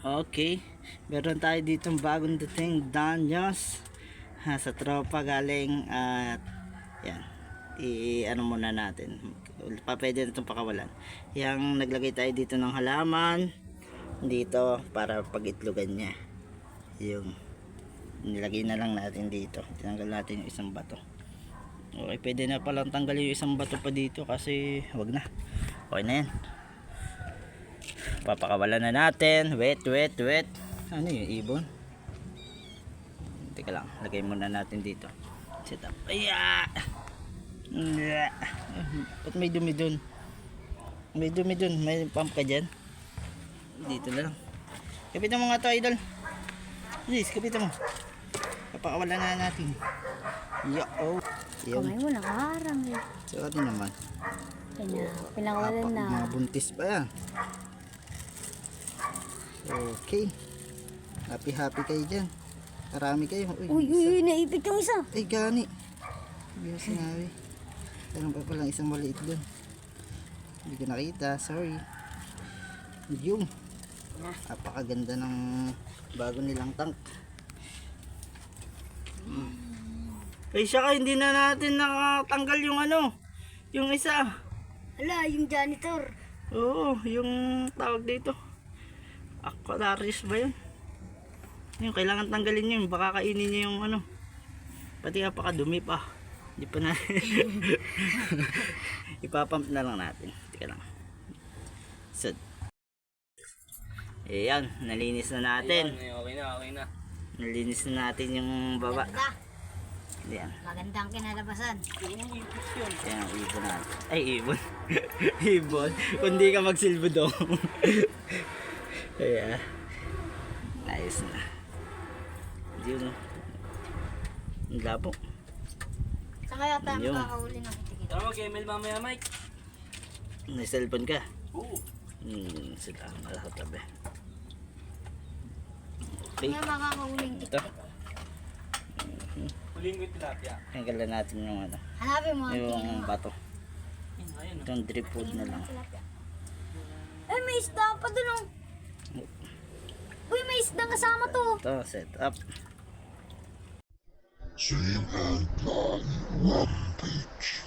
Okay, meron tayo ditong bagong dating Danyos sa tropa galing at yan, ano muna natin, pwede na itong pakawalan. Yang naglagay tayo dito ng halaman dito para pag-itlogan niya, yung nilagay na lang natin dito. Tinanggal natin yung isang bato. Okay, pwede na palang tanggalin yung isang bato pa dito kasi wag na, okay na yan. Papakawalan na natin. Wet. Ano yung ibon? Teka lang, lagay muna natin dito. Set up. Aya! Ba't may dumi dun? May dumi dun. May pump ka dyan? Dito na lang. Kapitan mo nga to, idol. Yes, kapitan mo. Papakawalan na natin. Yo. Kamay mo nakaharang eh. So atin naman. Pinakawalan na. Mabuntis pa yan. Okay. Happy kayo dyan. Marami kayo. Uy, naipit yung isa. Ay, gani. Hindi ko sinabi. Meron pa palang isang maliit doon. Hindi ko nakita. Sorry. Yung. Napakaganda ng bago nilang tank. Ay, siya ka. Hindi na natin nakatanggal yung ano. Yung isa. Hala, yung janitor. Oo, yung tawag dito. Aquarius ba yun? Yung kailangan tanggalin yun, baka kainin niya yung ano, pati napakadumi pa. Hindi pa na ipapump na lang natin. Tika lang. So, ayan, nalinis na natin. Okay na. Nalinis na natin yung baba. Ayan. Magandang kinalabasan. Ayan ang ibon natin. Ay, ibon. Ibon. Kundi ka magsilbo daw. Kaya ayos na. Yun. Ang labo. Saan kaya tayo Yun. makakahuli ng itikit? Tara mag-email mamaya, Mike. May cellphone ka? Oo. Sila sa tabi. Okay. Kaya makakahuli ng Ito. itikit. Huling with tilapia. Tanggalan natin yung ano, Hanapin mo. yung bato. Ayun. Itong drip food na lang. Eh, may isda pa dun oh. Uy, may isda kasama to. Ito, set up. Same and Rampage.